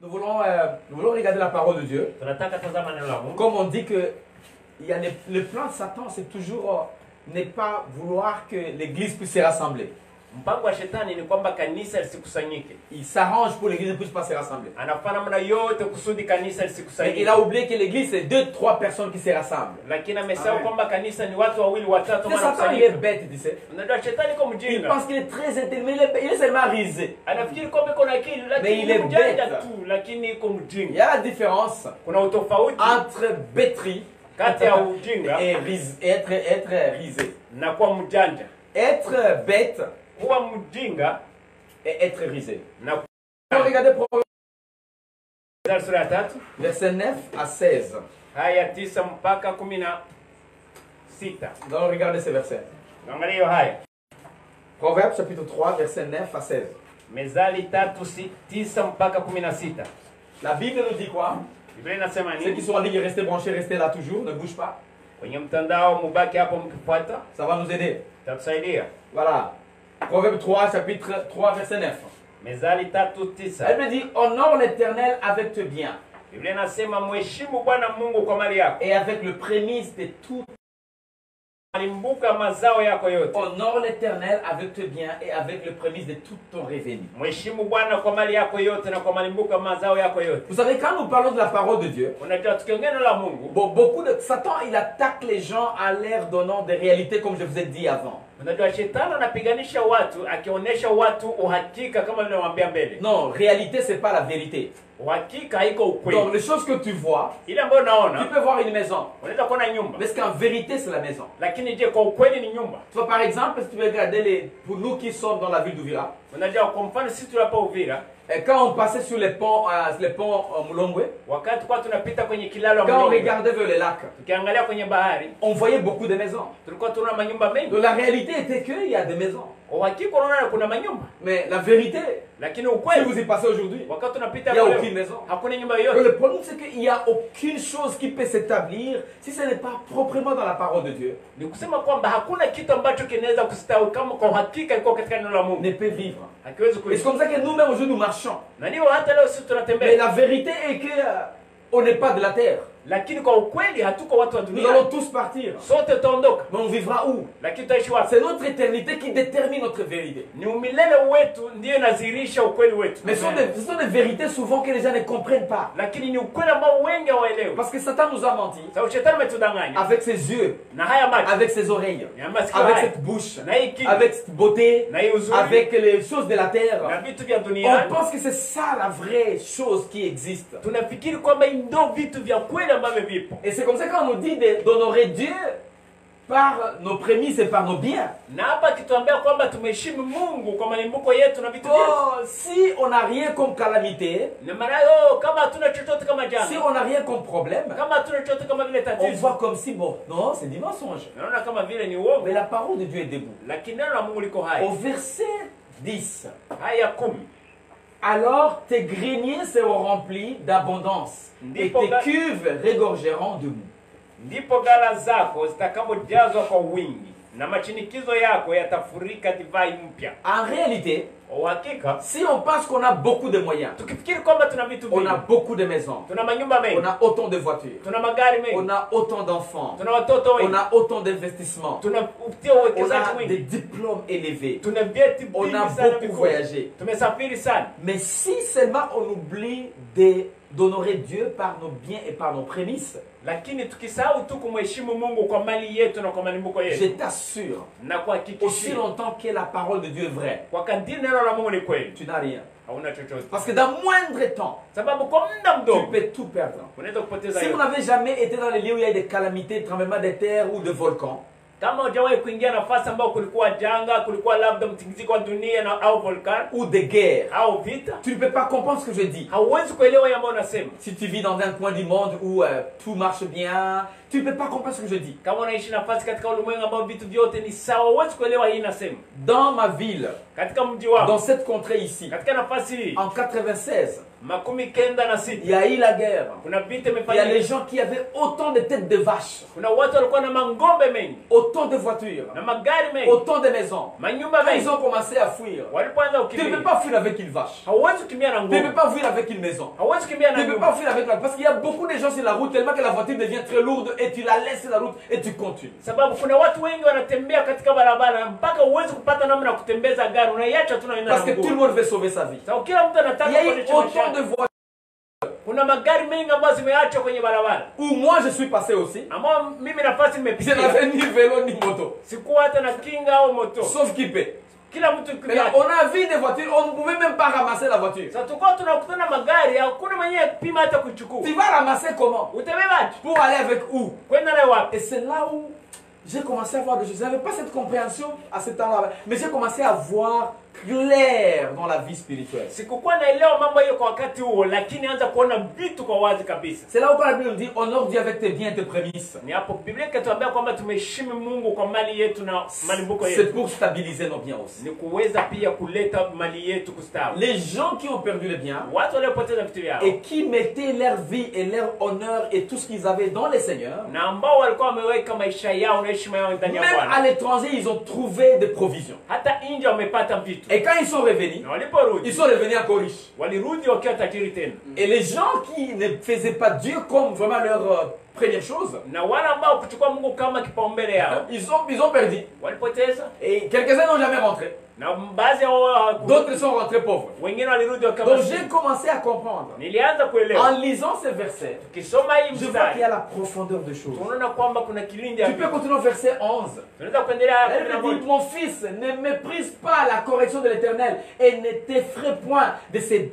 Nous voulons regarder la parole de Dieu. Tunataka tazama neno la Mungu. Comme on dit que le plan de Satan, c'est toujours ne pas vouloir que l'Église puisse se rassembler. Mpango wa shetani ni kwamba kanisa lisikusanyike. Il s'arrange pour que l'Église ne puisse pas se rassembler. Anafanya namna yote kusudi kanisa Mais lisikusanyike. il a oublié que l'Église, c'est 2-3 personnes qui se rassemblent. Lakini amesahau kwamba kanisa ni watu wawili watatu Mais Satan, il est wanakusanyika. bête, tu sais. Unajua shetani kwa Il mjinga. pense qu'il est très intelligent, il est seulement risé. Anafikiri kwamba iko na akili Mais lakini il ni est mjanja bête. tu, lakini iko Il y mjinga. a la différence Kuna utofauti entre bêterie kati ya ujinga et être risé. na kuwa mjanja. Être bête Kuwa mjinga et être risé. na On va regarder Proverbe sura ya 3 verset 9 à 16. haya 9 mpaka 16. Nous allons regarder ces versets. Angalia hiyo haya. Proverbe chapitre 3 verset 9 à 16. Mezali 3:9 mpaka 16. La Bible nous dit quoi? Biblia inasema Ceux qui nini? sont en ligne, restez branchés, restez là toujours, ne bougez pas. Kwenye mtandao mubaki hapo mkifuata, Ça va nous aider. tatusaidia. Voilà. Proverbe 3 chapitre 3 verset 9. Mezali Elle 3:9. me dit, honore l'Éternel avec tes biens Biblia inasema mheshimu Bwana Mungu kwa mali yako. et avec le prémisse de tout. Alimbuka mazao yako yote. Honore l'Éternel avec tes biens et avec le prémisse de tout ton revenu. Mheshimu Bwana kwa mali yako yote na kwa malimbuka mazao yako yote. Vous savez, quand nous parlons de la parole de Dieu, Unajua tukiongea neno la Mungu, beaucoup de Satan, il attaque les gens à l'air donnant des réalités comme je vous ai dit avant. unajua shetani anapiganisha watu akionyesha watu uhakika kama vile nawaambia mbele. Non, réalité, c'est pas la vérité. Uhakika haiko Donc, ukweli. les choses que tu vois, Ile ambayo tu unaona, peux voir une maison, unaweza kuona nyumba. mais ce qu'en vérité, c'est la maison. Lakini je, kwa ukweli ni nyumba? Tu vois, par exemple, si tu veux regarder pour nous qui sommes dans la ville d'Uvira, Unajua kwa mfano sisi tulipo Uvira, et quand on passait sur les ponts Mulongwe, wakati kwa tunapita kwenye kilalo quand on Mlongwe, regardait vers les lacs, tukiangalia kwenye bahari, on voyait beaucoup de maisons. tulikuwa tunaona manyumba mengi. Donc la réalité était qu'il y a des maisons. Kwa uhakika unaona kuna manyumba. Mais la vérité, Lakini si ukweli, vous y passez aujourd'hui, wakati tunapita il n'y a leo, aucune maison. hakuna nyumba Et yoyote. le problème, c'est qu'il n'y a aucune chose qui peut s'établir si ce n'est pas proprement dans la parole de Dieu. Ni kusema kwamba hakuna kitu ambacho kinaweza kustawi kama kwa uhakika iko katika neno la Mungu. Ne peut vivre. Hakiwezi Et c'est kuishi. comme ça que nous-mêmes, aujourd'hui, nous marchons. Na ndio hata leo sisi Mais tunatembea. la vérité est que on n'est pas de la terre. Lakini kwa ukweli hatuko watu wa Nous dunia. allons tous partir. Sote tutaondoka. Mais on vivra où? Lakini tutaishi wapi? C'est notre éternité qui détermine notre vérité. Ni umilele wetu ndio inadhihirisha ukweli wetu. Mais ce sont des vérités souvent que les gens ne comprennent pas. Lakini ni ukweli ambao wengi hawaelewi. Parce que Satan nous a menti Sababu shetani ametudanganya. avec ses yeux, Na haya macho, avec ses oreilles, na masikio avec haya, cette bouche, na hii kinywa, avec cette beauté, na hii uzuri, avec les choses de la na terre. vitu vya On duniani. pense que c'est ça la vraie chose qui existe. Tunafikiri kwamba hii ndio vitu vya kweli ambavyo vipo. Et c'est comme ça qu'on nous dit d'honorer Dieu par nos prémices et par nos biens. Na hapa kituambia kwamba tumheshimu Mungu kwa malimbuko yetu na vitu vyetu. Oh, si on n'a rien comme calamité, Na maana hiyo kama hatuna chochote kama si jana, on n'a rien comme problème, kama hatuna chochote kama vile on tatizo, voit comme si, bon, non, c'est du mensonge. naona kama vile ni uongo. Mais la parole de Dieu est debout. Lakini neno la Mungu liko hai. Au verset 10, Haya 10. alors tes greniers seront remplis d'abondance et tes cuves regorgeront de mou. Ndipo ghala zako zitakapojazwa kwa wingi na machinikizo yako yatafurika divai mpya. En réalité, Uhakika, si on pense qu'on a beaucoup de moyens, tukifikiri kwamba tuna vitu on vingi, a beaucoup de maisons, tuna manyumba mengi, on a autant de voitures, tuna magari on mengi, a autant d'enfants, tuna watoto on wengi, a autant d'investissements, tuna utia on uwekezaji a des mwingi, diplômes élevés, tuna vyeti on vingi a sana beaucoup vikubwa. voyagé. Tumesafiri sana. Mais si seulement on oublie d'honorer Dieu par nos biens et par nos prémices, Lakini tukisahau tu kumheshimu Mungu kwa mali yetu na kwa malimbuko je yetu, t'assure, na aussi kuhakikishia longtemps que la parole de Dieu est vraie, kwa kadiri neno la Mungu ni kweli, tu n'as rien. hauna chochote. Parce que dans moindre temps, Sababu kwa muda tu mdogo peux tout perdre. unaweza kupoteza Si vous yote. n'avez jamais été dans les lieux où il y a des calamités, tremblements de terre ou de volcans, Kama hujawahi kuingia nafasi ambayo kulikuwa janga, kulikuwa labda mtingiziko wa dunia na au volcano ou des guerres, au vita, tu ne peux pas comprendre ce que je dis. hauwezi kuelewa yale ambayo unasema. Si tu vis dans un coin du monde où tout marche bien, tu ne peux pas comprendre ce que je dis. Kama unaishi nafasi katika ulimwengu ambao vitu vyote ni sawa, huwezi kuelewa hii inasema. Dans ma ville, Katika mji dans wako, cette contrée ici, katika nafasi hii, en 96, makumi kenda na sita il y a eu la guerre. kuna vita Il y a imefanyika. les gens qui avaient autant de têtes de vaches, Kuna watu walikuwa na mangombe mengi autant de voitures, na magari mengi, autant de maisons. manyumba Quand ils mengi. ont commencé à fuir, Walipoanza tu ne kukimbia, peux pas fuir avec une vache. hauwezi kukimbia na Tu ne peux ngombe, pas fuir avec une maison. hauwezi kukimbia Tu na ne peux pas nyumba, fuir avec la... Parce qu'il y a beaucoup de gens sur la route, tellement que la voiture devient très lourde et tu la laisses sur la route et tu continues. sababu kuna watu wengi wanatembea katika barabara mpaka uwezi kupata namna ya kutembeza gari, unaiacha tu naenda Parce que na tout le mguu. monde veut sauver sa vie. Sababu kila mtu Il y anataka a eu kuendesha maisha autant de yake. voitures Kuna magari mengi ambayo zimeachwa kwenye barabara, où moi je suis passé aussi. ambao mimi nafasi Je nimepitia, n'avais ni vélo ni moto, sikuwa hata na kinga au moto, sauf Kipé. kila mtu Mais kivyake. on a vu des voitures, on ne pouvait même pas ramasser la voiture. Sasa tukao tunakutana magari, hakuna mwenye kupima hata kuchukua. Tu vas ramasser comment? Utabebaje? Pour aller avec où? Kwenda nayo wapi? Et c'est là où j'ai commencé à voir des choses. Je n'avais pas cette compréhension à ce temps-là, mais j'ai commencé à voir clair dans la vie spirituelle. Sikukuwa naelewa mambo hiyo kwa wakati huo, lakini anza kuona vitu kwa wazi kabisa. C'est là où quand la Bible nous dit honore Dieu avec tes biens et tes prémices. Ni hapo Biblia ikatuambia kwamba tumeheshimu Mungu kwa mali yetu na malimbuko C'est yetu. pour stabiliser nos biens aussi. Ni kuweza pia kuleta mali yetu kustawi. Les gens qui ont perdu les biens Watu waliopoteza vitu vyao et qui mettaient leur vie et leur honneur et tout ce qu'ils avaient dans les seigneurs, na ambao walikuwa wameweka maisha yao na heshima yao ndani ya même à Bwana, l'étranger, ils ont trouvé des provisions. hata nje wamepata vitu. Et quand ils sont revenus, Na waliporudi ils sont revenus encore riches. walirudi wakiwa tajiri tena. Et les gens qui ne faisaient pas Dieu comme vraiment leur première chose, Na wale ambao kuchukua Mungu kama kipaumbele yao ils ont perdu. walipoteza, Et quelques-uns n'ont jamais rentré. na baadhi yao hawakurudi. D'autres sont rentrés pauvres. Wengine walirudi wakiwa Donc maskini. j'ai commencé à comprendre. Nilianza kuelewa En lisant ces versets, ukisoma hii je vois qu'il y a mstari la profondeur de choses. tunaona kwamba kuna kilindi ya Tu peux vitu. continuer au verset 11. Tunaweza kuendelea hapa Elle na me dit, mon fils, ne méprise pas la correction de l'Éternel et ne t'effraie point de ses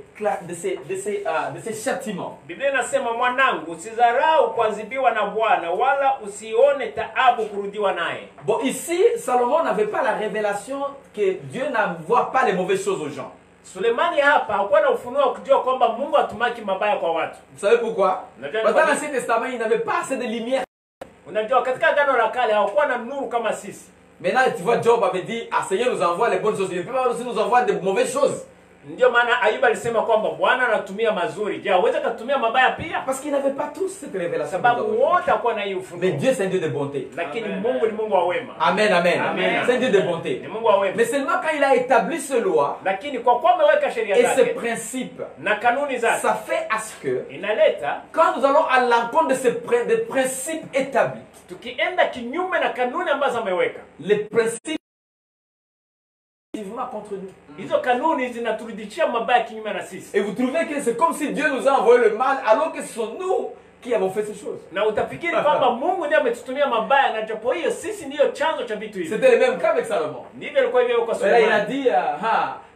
châtiments. Biblia inasema, mwanangu, usidharau kuadhibiwa na Bwana, wala usione taabu kurudiwa naye. Bon, ici, Salomon n'avait pas la révélation que Dieu n'envoie pas les mauvaises choses aux gens. Sulemani hapa hakuwa na ufunuo wa kujua kwamba Mungu hatumaki mabaya kwa watu. Vous savez pourquoi? Unajua ni Parce kwa que dans nini? l'Ancien Testament, il n'avait pas assez de lumière. Unajua katika Agano la Kale hawakuwa na nuru kama sisi. Maintenant, tu vois, Job avait dit, ah Seigneur nous envoie les bonnes choses. Il ne peut pas aussi nous envoyer de mauvaises choses. Ndio maana Ayuba alisema kwamba Bwana anatumia mazuri. Je, hawezi kutumia mabaya pia? Parce qu'ils n'avaient pas tous cette révélation. Sababu wote hakuwa na hii ufunuo. Mais Dieu, c'est un Dieu de bonté. Lakini Mungu ni Mungu wa wema. Amen, amen. Amen. C'est un Dieu de bonté. Ni Mungu wa wema. Mais seulement quand il a établi ce loi Lakini kwa kuwa ameweka sheria et ses zake principes, na kanuni zake, ça fait à ce que, inaleta quand nous allons à l'encontre de des principes établis, tukienda kinyume na kanuni ambazo ameweka, les principes vivement contre nous. hizo kanuni zinaturudishia mabaya kinyume na sisi. Et vous trouvez que c'est comme si Dieu nous a envoyé le mal alors que ce sont nous qui avons fait ces choses. Na utafikiri kwamba Mungu ndiye ametutumia mabaya, na japo hiyo sisi ndiyo chanzo cha vitu hivi. C'était le même cas avec Salomon. Ndivyo ilikuwa hivyo kwa Et là, il a Sulemani. dit,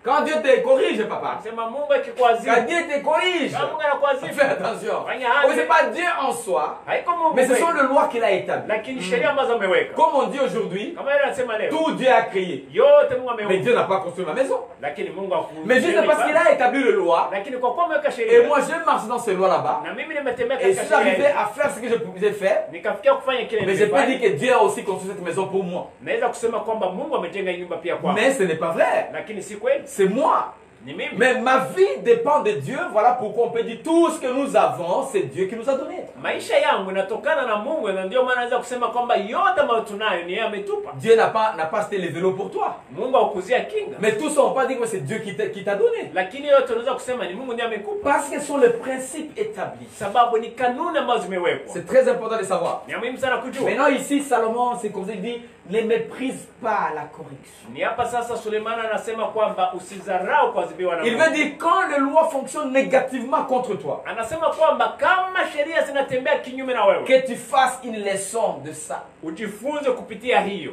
quand Dieu te corrige, papa, Sema Mungu quand akikuadhibu, Dieu te corrige, kama Mungu anakuadhibu, fais attention. fanya Oh, c'est haki. pas Dieu en soi, Haiko Mungu mais ce sont kweli, les lois qu'il a établies. lakini sheria ambazo ameweka. Comme on dit aujourd'hui, Kama yeye anasema leo, tout Dieu a créé. yote Mungu Mais ameumba, Dieu n'a pas construit ma maison. lakini Mungu hakuumba. Mais juste parce qu'il a établi les lois, Lakini kwa kuwa ameweka et sheria, moi je marche dans ces lois là-bas, na mimi nimetembea et je katika suis arrivé sheria, à faire ce que j'ai fait, nikafikia kufanya kile mais je peux dire nilifanya. que Dieu a aussi construit cette maison pour moi. Naweza kusema kwamba Mungu amejenga hii nyumba pia kwako, Mais ce n'est pas vrai. lakini si kweli, C'est moi. ni mimi. Mais ma vie dépend de Dieu. Voilà pourquoi on peut dire tout ce que nous avons, c'est Dieu qui nous a donné. Maisha yangu inatokana na Mungu, na ndio maana naweza kusema kwamba yote ambayo tunayo ni yeye ametupa. Dieu n'a pas acheté les vélos pour toi. Mungu hakuzia kinga, Mais tout ça, on ne peut pas dire que c'est Dieu qui t'a donné. lakini yote tunaweza kusema ni Mungu ndiye amekupa, Parce que ce sont les principes établis. sababu ni kanuni ambazo zimewekwa. C'est très important de savoir. Ni muhimu sana kujua. Maintenant ici, Salomon, c'est comme ça, il dit, ne méprise pas la correction. Ni hapa sasa Sulemani anasema kwamba usidharau kuadhibiwa na Il Mungu. veut dire quand les lois fonctionnent négativement contre toi, Anasema kwamba kama sheria zinatembea kinyume na wewe, que tu fasses une leçon de ça. ujifunze kupitia hiyo.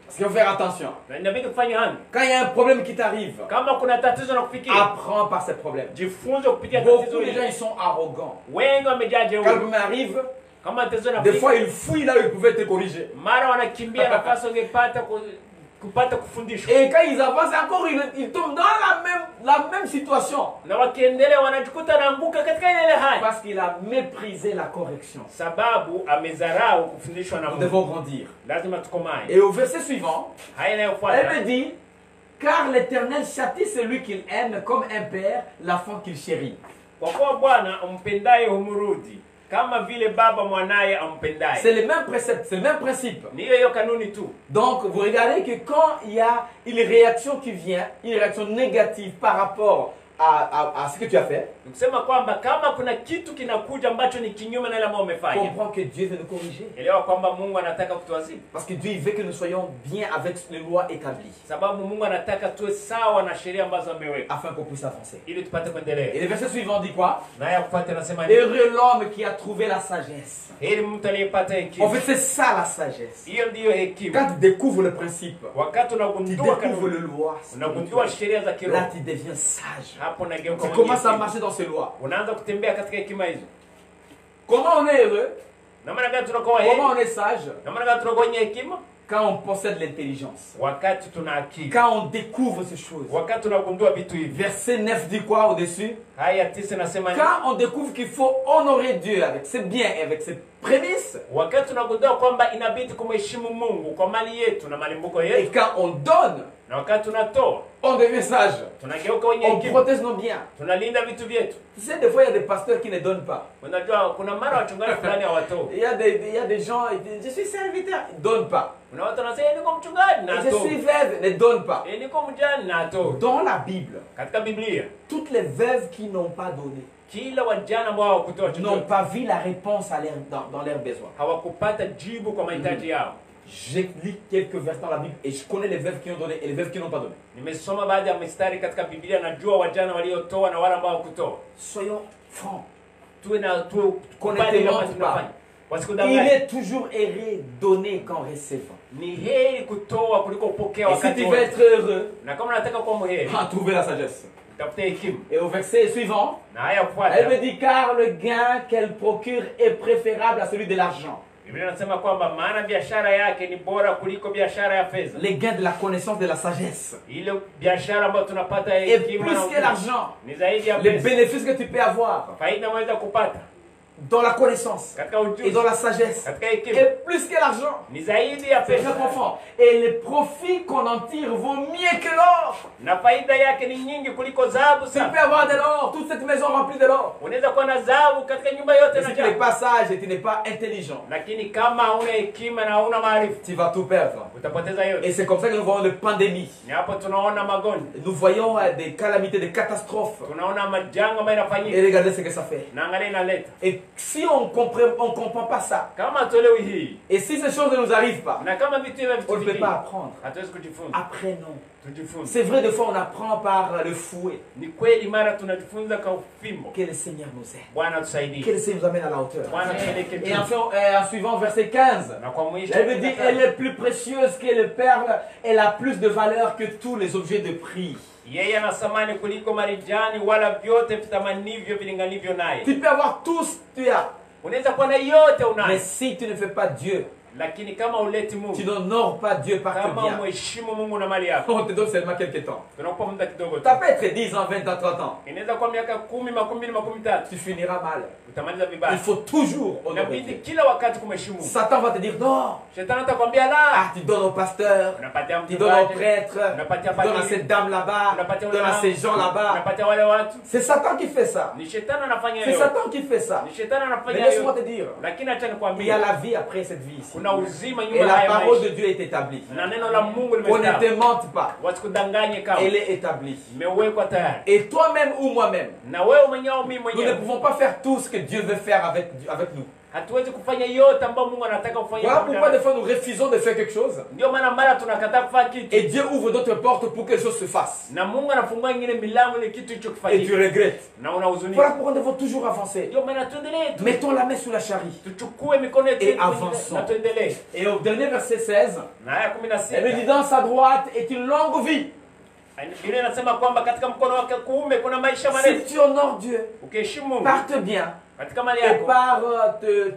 Parce qu'il faut faire attention. Na inabidi kufanya hivyo. Quand il y a un problème qui t'arrive, Kama kuna tatizo na kufikia, apprends par ces problèmes. jifunze kupitia tatizo Beaucoup de gens, hilo. ils sont arrogants. Wengi wamejaa Quand le jeuri. problème arrive, Kama tatizo na des fois ils fouillent là où ils pouvaient te corriger. mara wanakimbia nafasi wangepata kupata kufundishwa, Et quand ils avancent encore, ils tombent dans la même situation. na wakiendelea wanajikuta naanguka katika ile hali, Parce qu'il a méprisé la correction. sababu amezarau kufundishwa na Nous Mungu. devons grandir. Lazima tukomae. Et au verset suivant, Haya elle inayofuata, me dit, car l'Éternel châtie celui qu'il aime comme un père, l'enfant qu'il chérit. Kwa kuwa Bwana ampendaye humrudi, kama vile baba mwanaye ampendaye. C'est le même précepte, c'est le même principe. Ni hiyo kanuni tu. Donc, vous regardez que quand il y a une réaction qui vient, une réaction négative par rapport à ce que tu as fait, Kusema kwamba kama kuna kitu kinakuja ambacho ni kinyume na ile ambayo umefanya, comprends que Dieu veut nous corriger. elewa kwamba Mungu anataka kutuadhibu. Parce que Dieu il veut que nous soyons bien avec les lois établies, Sababu Mungu anataka tuwe sawa na sheria ambazo ameweka afin qu'on puisse avancer. ili tupate Et kuendelea. le verset suivant dit quoi? Na ya kupata nasema ni Heureux l'homme qui a trouvé la sagesse. heri mtu aliyepata En hekima. fait, c'est ça la sagesse. Hiyo ndiyo hekima. Quand tu découvres le principe, Wakati tu unagundua découvres le kanuni, loi, unagundua sheria za là kiroho, tu deviens sage. hapo unageuka Tu mwenye commences à hekima. marcher dans ces lois. Unaanza kutembea katika hekima hizo. Comment on est heureux? Namna gani tunakuwa heri? Comment on est sage? Namna gani tunakuwa wenye hekima? Quand on possède l'intelligence. Wakati tuna akili. Quand on découvre ces choses. Wakati tunagundua vitu hivi. Verset 9 dit quoi au-dessus? Haya 9 nasema ni Quand on découvre qu'il faut honorer Dieu avec ses biens et avec ses prémices, wakati tunagundua kwamba inabidi kumheshimu Mungu kwa mali yetu na malimbuko et yetu, quand on donne, na wakati tunatoa on devient sage. tunageuka wenye On hekima, protège nos biens. tunalinda vitu vyetu. Tu sais, des fois, il y a des pasteurs qui ne donnent pas. Unajua kuna mara wachungaji fulani hawatoi. Il y a des gens, ils disent, je suis serviteur, ils ne donnent pas. Kuna watu wanasema niko mchungaji na Je suis atoi, veuve, ne donnent pas. niko mjane na atoi. Dans la Bible, Katika Biblia toutes les veuves qui n'ont pas donné kila wajana ambao hawakutoa n'ont chochote pas vu la réponse dans leurs besoins. hawakupata jibu kwa mahitaji yao. J'ai lu quelques versets dans la Bible et je connais les veuves qui ont donné et les veuves qui n'ont pas donné. Nimesoma baadhi ya mistari katika Biblia, najua wajana waliotoa na wale ambao hawakutoa. Soyons francs. Tuwe na tu Qu'on ne kubali te kama mente tunafanya. pas. Il Wasikudanganye. est toujours erré donner qu'en recevant. Ni heri kutoa kuliko kupokea Et si wakati tu veux wote. être heureux, Na kama unataka kuwa mheri, trouver la sagesse. tafuta hekima. Et au verset suivant, Na haya elle fuata. me dit car le gain qu'elle procure est préférable à celui de l'argent. Biblia inasema kwamba maana biashara yake ni bora kuliko biashara ya fedha. Les gains de la connaissance de la sagesse. Ile biashara ambayo tunapata Et hekima plus na que l'argent, ni zaidi ya les pesa. bénéfices que tu peux avoir Faida unaweza kupata dans la connaissance katika et ujuzi, dans la sagesse katika hekima est plus que l'argent. ni zaidi ya C'est très pesa. profond. Et les profits qu'on en tire vaut mieux que l'or. Na faida yake ni nyingi kuliko dhahabu Tu sana. peux avoir de l'or, toute cette maison remplie de l'or. Unaweza kuwa na dhahabu katika nyumba yote Mais na si tu n'es jaa. pas sage et tu n'es pas intelligent, Lakini kama hauna hekima na hauna maarifa, tu vas tout perdre. utapoteza Et yote. c'est comme ça que nous voyons les pandémies. Ni hapo tunaona magonjwa, Nous voyons des calamités, des catastrophes. tunaona majanga ambayo Et yanafanyika. regardez ce que ça fait. Na angalia inaleta. Et si on comprend pas ça, Kama hatuelewi hii, et si ces choses ne nous arrivent pas, na kama vitu hivi on ne peut vitu pas apprendre. hatuwezi kujifunza. Apprenons. Tujifunze. C'est vrai, des fois on apprend par le fouet. Ni kweli mara tunajifunza kwa fimbo. Que le Seigneur nous aide. Bwana Que tusaidie. le Seigneur nous amène à la hauteur. Bwana tupeleke Et juu. enfin, en suivant verset 15, Na kwa mwisho elle me dit, elle est plus précieuse que les perles, elle a plus de valeur que tous les objets de prix. yeye ana thamani kuliko marijani wala vyote vitamanivyo vilinganivyo naye. Tu peux avoir tout ce que tu as, Unaweza kuwa na yote mais unayo, si tu ne fais pas Dieu, lakini kama uleti tu Mungu, n'honores pas Dieu par tes kama biens, mheshimu Mungu na mali yako, on te donne seulement quelques temps. tunakupa muda kidogo tu. Ça peut être 10 ans, 20 ans, 30 ans. Inaweza kuwa miaka 10, 20, 30, Tu finiras mal. utamaliza Il vibaya. faut toujours honorer Inabidi Dieu. kila wakati kumheshimu Mungu. Satan va te dire non. Shetani atakwambia la, Tu donnes au pasteur, unapatia tu donnes au mchungaji, prêtre, unapatia tu donnes à padri, cette dame là-bas, unapatia tu donnes à ces gens là-bas. unapatia wale watu. C'est Satan qui fait ça. Ni shetani anafanya C'est hiyo. Satan qui fait ça. Ni shetani Mais anafanya laisse-moi hiyo. te dire, Lakini acha il y a nikwambie, la vie après cette vie ici. kuna uzima Et nyuma la haya parole de maisha. Dieu est établie. Na neno la Mungu On ne te limesema, mente pas. wasikudanganye kama Elle est établie. imewekwa tayari. Et toi-même ou moi-même, Na wewe mwenyewe mimi nous ne mwenyewe pouvons pas faire tout ce que Dieu veut faire avec nous. hatuwezi kufanya yote ambayo Mungu anataka kufanya. Voilà pamoja pourquoi des nasi. fois nous refusons de faire quelque chose. Ndio maana mara tunakataa kufanya kitu Et Dieu ouvre d'autres portes pour que les choses se fassent. na Mungu anafungua nyingine milango ili kitu hicho Et tu kifanyike regrettes. na unahuzunika. Voilà pourquoi nous devons toujours avancer. Ndio maana tuendelee tu. Mettons la main sous la charrie. Tuchukue mikono yetu Et avançons. na tuendelee. Et au dernier verset 16, Na haya elle me dit 16 dans sa droite est une longue vie. Biblia inasema kwamba katika mkono wake kuume kuna maisha Si marefu. tu honores Dieu Ukiheshimu Mungu par tes biens katika mali et yako par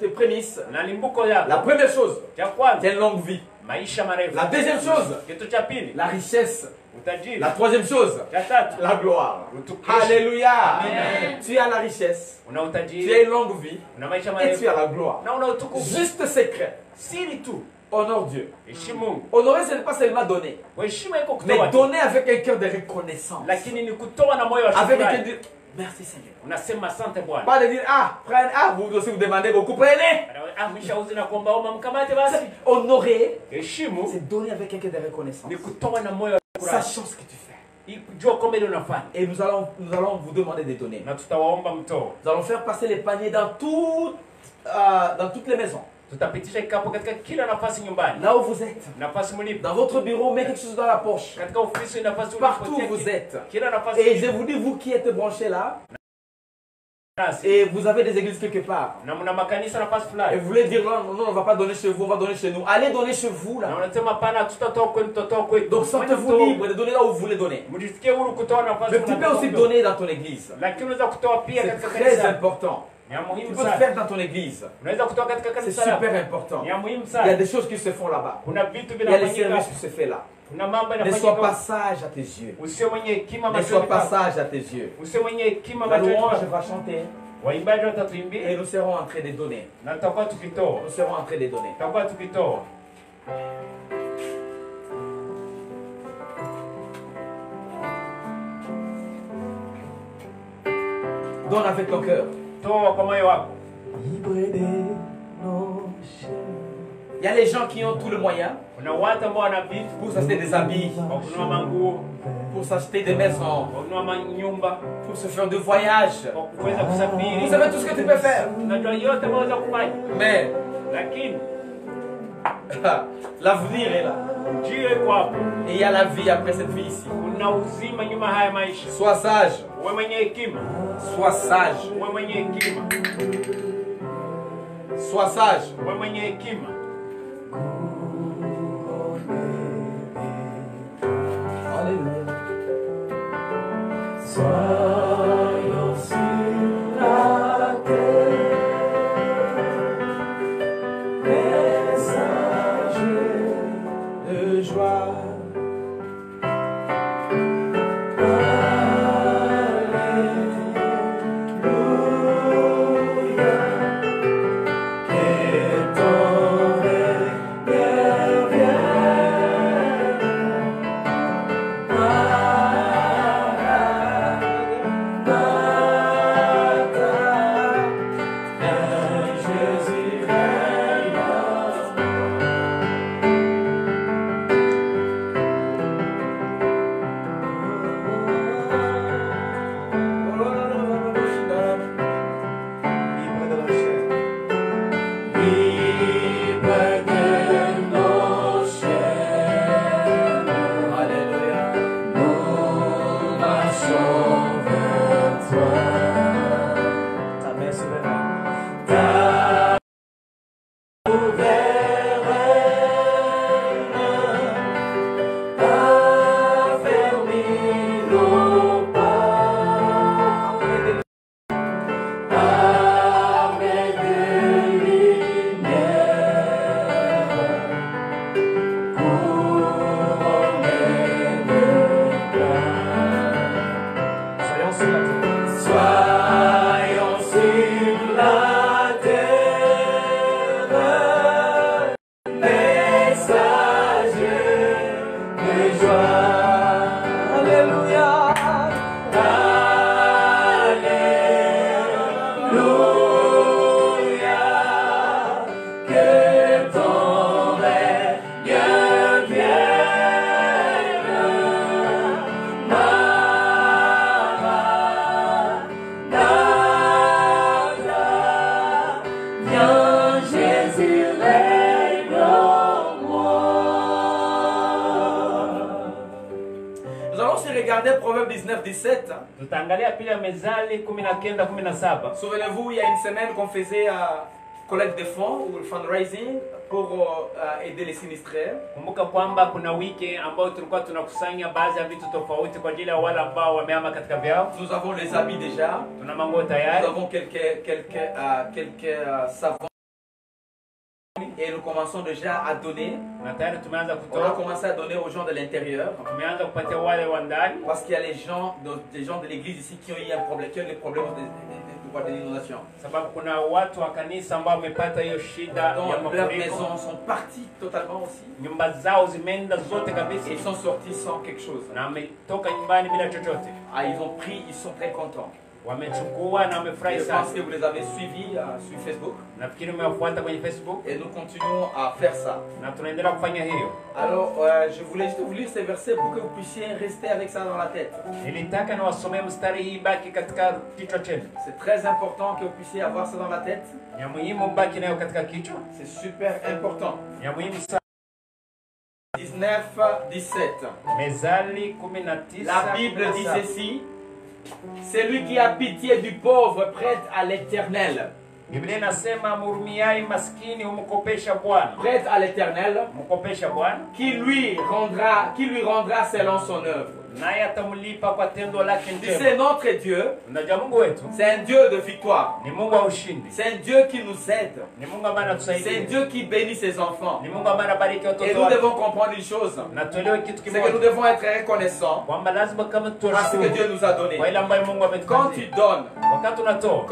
tes prémices, na limbuko la yako, première chose, cha kwanza c'est une longue vie. maisha marefu. La deuxième chose, Kitu cha pili la richesse. utajiri. La troisième chose, Cha tatu la gloire. utukufu. Alléluia. Amen. Tu as la richesse, Una tu as utajiri, une longue vie una maisha et marefu tu as la gloire. na una utukufu. Juste secret, Siri tu, honore Dieu. heshimu Mungu. Honorer, ce n'est pas seulement donner, Heshima iko mais kutoa tu, donner avec un cœur de reconnaissance. lakini ni kutoa na moyo wa Avec un shukrani. cœur Merci Seigneur. Unasema asante Bwana. Pas de dire, ah, prenez, ah, vous aussi vous demandez beaucoup, prenez. Mshauzi na kuomba mkamate basi. Honorer, Heshimu c'est donner avec un cœur de reconnaissance. ni kutoa na moyo wa shukrani. Sachant ce que tu fais. Jua kwamba ile unafanya. Et nous allons vous demander de donner. Na tutawaomba mtoe. Nous allons faire passer les paniers dans toutes les maisons. Tutapitisha kikapu katika kila nafasi nyumbani. Là où vous êtes. Nafasi mlipo. Dans votre bureau, mettez quelque chose dans la poche. Katika ofisi nafasi Partout où vous êtes. Kila nafasi. Et je vous dis, vous qui êtes branchés là, et vous avez des églises quelque part. Na mna makanisa nafasi fulani. Et vous voulez dire, non, non, on ne va pas donner chez vous, on va donner chez nous. Allez donner chez vous là. Na unasema pana tutatoa kwenu tutatoa kwetu. Donc sentez-vous libre de donner là où vous voulez donner. Mjisikie huru kutoa nafasi. Mais tu peux aussi donner dans ton église. Lakini unaweza kutoa pia C'est katika très kanisa. important. Tu peux le faire dans ton église. Unaweza kutoa katika C'est kanisa. super important. Ni ya muhimu Il y a sana. des choses qui se font là-bas. Kuna vitu Il y a des vinafanyika. services qui se font là. Kuna mambo Ne sois pas yanafanyika. sage à tes yeux. Usiwe mwenye hekima Ne sois machoni pas pako. sage à tes yeux. Usiwe mwenye hekima La machoni louange pako. va chanter Waimbaji et watatuimbia nous serons en train de donner. na tutakuwa tukitoa. Nous serons en train de donner. Tutakuwa tukitoa. Donne avec ton cœur. Toa kwa moyo wako. Il y a les gens qui ont tout le moyen Kuna watu ambao wana vitu pour s'acheter des habits, kwa kununua manguo, pour s'acheter des maisons, kwa kununua manyumba, pour se faire de voyages. kwa kuweza kusafiri. Vous savez tout ce que tu peux faire. Unajua yote ambayo unaweza kufanya. Mais Lakini l'avenir est là. njia iko hapo. Et il y a la vie après cette vie ici. Kuna uzima nyuma haya maisha. Sois sage. Uwe mwenye hekima. Sois sage. Uwe mwenye hekima. Sois sage. Uwe mwenye hekima. Alléluia. Soyons sur la terre, messagers De joie. regardez Proverbe 19-17. Tutaangalia pia Mezali 19:17. Souvenez-vous, il y a une semaine qu'on faisait collecte de fonds ou fundraising pour aider les sinistrés. Kumbuka kwamba kuna wiki ambayo tulikuwa tunakusanya baadhi ya vitu tofauti kwa ajili ya wale ambao wamehama katika vyao. Nous avons les habits déjà. Tuna manguo tayari. Nous avons quelques savons. Et nous commençons déjà à donner. On a commencé à donner aux gens de l'intérieur. Parce qu'il y a des gens de l'église ici qui ont eu un problème, qui ont des problèmes de l'inondation. Donc leurs maisons sont parties totalement aussi. Et ils sont sortis sans quelque chose. Ah, ils ont pris, ils sont très contents. wamechukua na wamefurahi Je sana. pense que vous les avez suivis sur Facebook. Nafikiri mmewafuata kwenye Facebook Et nous continuons à faire ça. na tunaendelea kufanya hiyo. Alors, je voulais juste vous lire ces versets pour que vous puissiez rester avec ça dans la tête. Nilitaka niwasomee mstari hii baki katika kichwa chenu. C'est très important que vous puissiez avoir ça dans la tête. Ni muhimu baki nayo katika kichwa. C'est super important. Ni muhimu sana. 19-17. Mezali 19. La Bible dit ceci. Celui qui a pitié du pauvre prête à l'Éternel. Biblia inasema mhurumiai maskini humkopesha Bwana. Prête à l'Éternel. Mkopesha Bwana. Qui lui rendra selon son œuvre. Naye atamlipa kwa tendo lake njema. C'est notre Dieu. Unajua Mungu wetu C'est un Dieu de victoire. ni Mungu wa ushindi. C'est un Dieu qui nous aide. Ni Mungu ambaye C'est un anatusaidia. Dieu qui bénit ses enfants. Ni Mungu ambaye anabariki Et watoto nous wake. devons comprendre une chose. Na tuelewe kitu C'est que nous kimoja. devons être reconnaissants Kwamba lazima kama à ce que tushukuru Dieu nous a donné. kwa ile ambayo Mungu Quand tu ametupatia. donnes, Wakati unatoa,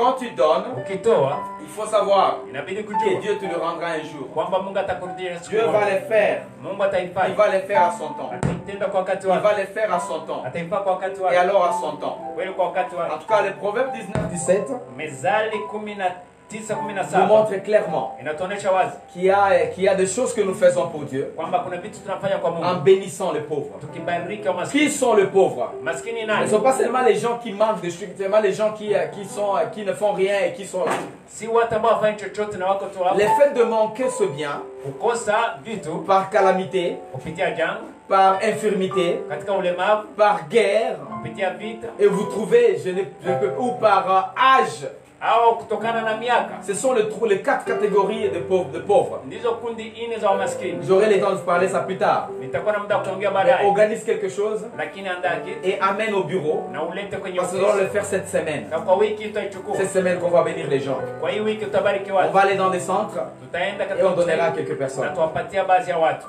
ukitoa, il faut savoir inabidi que kujua Dieu te le rendra un jour. kwamba Mungu atakurudisha siku Dieu va moja. le faire. Mungu Il ataifanya. va le faire à son temps. Ataitenda kwa wakati Il wake. va le faire à son temps. Ataifanya kwa wakati Et wake. alors à son temps. Kweli kwa wakati En wake. tout cas, le Proverbe 19-17 Mezali nous 19:17 montre clairement inatuonesha wazi qu'il y a des choses que nous faisons pour Dieu kwamba kuna vitu tunafanya kwa en Mungu bénissant les pauvres. tukibariki maskini. Qui sont les pauvres? Maskini Ce ne nani? sont pas seulement les gens qui manquent de choses, seulement les gens qui ne font rien et qui sont là. Si watu ambao hawafanyi chochote na wako tu hapo. Le fait de manquer ce bien Kukosa vitu par calamité, kupitia janga, par infirmité, katika ulemavu, par guerre, kupitia vita et vous trouvez, ou par âge. au kutokana na miaka. Ce sont les 4 catégories de pauvres. Ndizo kundi nne za maskini. J'aurai le temps de vous parler ça plus tard. Nitakuwa na muda kuongea Mais baadaye. organise quelque chose Lakini andaa kitu et amène au bureau. na ulete kwenye Parce que nous allons le ofisi. faire cette semaine. Na kwa wiki tutaichukua. Cette semaine qu'on va bénir les gens. Kwa hii wiki tutabariki On watu. va aller dans des centres Tutaenda et katika on donnera à hospitali quelques na personnes. tuwapatia baadhi ya watu.